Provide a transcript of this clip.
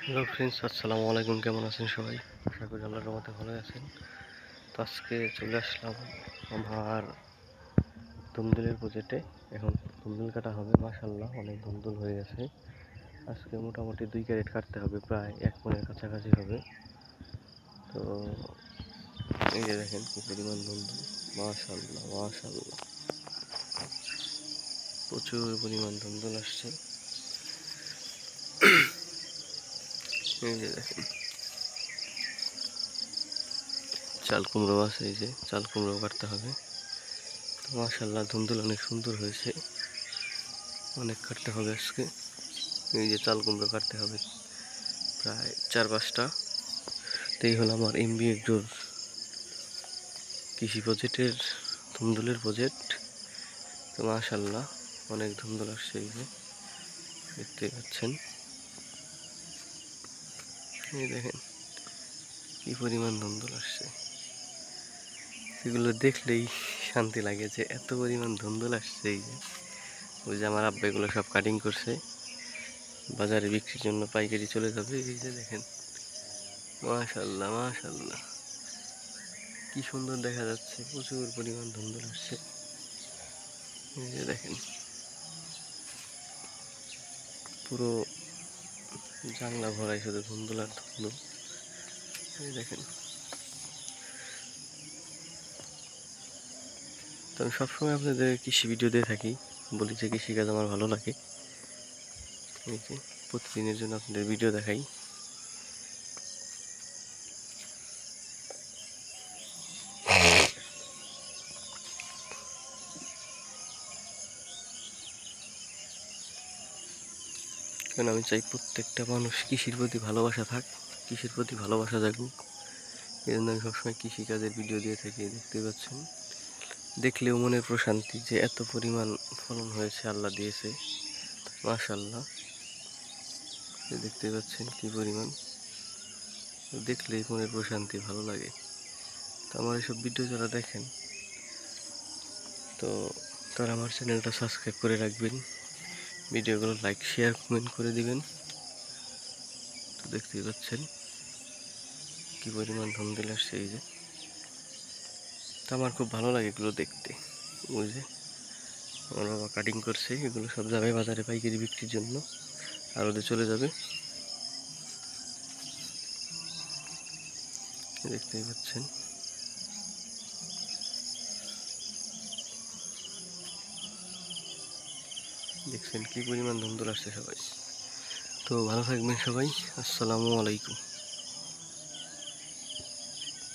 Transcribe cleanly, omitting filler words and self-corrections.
Hello friends, আসসালামু আলাইকুম। কেমন আছেন সবাই? আশা করি আল্লাহর রহমতে ভালো আছেন। তো আজকে চলে আসলাম আমার ধুমদুলের প্রজেক্টে। এখন ধুমদুল কাটা হবে। মাশাআল্লাহ, অনেক ধুমদুল হয়ে গেছে। আজকে মোটামুটি 2 ক্যারেট কাটতে হবে, প্রায় 1 মণের কাছাকাছি হবে। তো এই যে দেখেন কি পরিমাণ ধুমদুল। মাশাআল্লাহ মাশাআল্লাহ, প্রচুর পরিমাণ ধুমদুল আসছে। এই যে দেখেন চাল কুমড়ো আছে, এই যে চাল কুমড়ো কাটতে হবে। তো মাশাআল্লাহ, ধুমদুল অনেক সুন্দর হয়েছে। অনেক কাটতে হবে আজকে। এই যে চাল কুমড়ো কাটতে হবে প্রায় 4-5টা। তো এই হলো আমার এমবি এগ্রোর কৃষি প্রজেক্টের ধুমদুলের প্রজেক্ট। তো মাশাআল্লাহ, অনেক ধুমদুল আসছে, এই যে দেখতে পাচ্ছেন। এই দেখেন কি পরিমাণ ধুমদুল আসছে। এগুলো দেখলেই শান্তি লাগে যে এত পরিমাণ ধুমদুল আসছে। এই যে ওই যে আমার আব্বা এগুলো সব কাটিং করছে, বাজারে বিক্রির জন্য পাইকারি চলে যাবে। এই যে দেখেন মাশাআল্লাহ মাশাআল্লাহ, কি সুন্দর দেখা যাচ্ছে। প্রচুর পরিমাণ ধুমদুল আসছে। এই যে দেখেন পুরো জানলা ভরাই শুধু ধুমদুল আর ধুমদুল। এই দেখেন, তো আমি সবসময় আপনাদের কৃষি ভিডিও দিয়ে থাকি, বলি যে কৃষিকাজ আমার ভালো লাগে। এই যে প্রতিদিনের জন্য আপনাদের ভিডিও দেখাই। কারণ আমি চাই প্রত্যেকটা মানুষ কৃষির প্রতি ভালোবাসা থাক, কৃষির প্রতি ভালোবাসা জাগুক। এই জন্য আমি সবসময় কৃষিকাজের ভিডিও দিয়ে থাকি। দেখতে পাচ্ছেন, দেখলেও মনের প্রশান্তি যে এত পরিমাণ ফলন হয়েছে, আল্লাহ দিয়েছে। মাশাআল্লাহ, দেখতে পাচ্ছেন কি পরিমাণ, দেখলেই মনের প্রশান্তি, ভালো লাগে। তো আমার এইসব ভিডিও যারা দেখেন, তো তারা আমার চ্যানেলটা সাবস্ক্রাইব করে রাখবেন, ভিডিওগুলো লাইক শেয়ার কমেন্ট করে দিবেন। তো দেখতেই পাচ্ছেন কি পরিমাণ ধুমদুল আসছে। এই যে, তো আমার খুব ভালো লাগে এগুলো দেখতে। ওই যে আমার বাবা কাটিং করছে, এগুলো সব যাবে বাজারে পাইকারি বিক্রির জন্য, আর ওদের চলে যাবে। দেখতেই পাচ্ছেন দেখছেন কি পরিমাণ ধুমদুল আসছে সবাই। তো ভালো থাকবেন সবাই, আসসালামু আলাইকুম।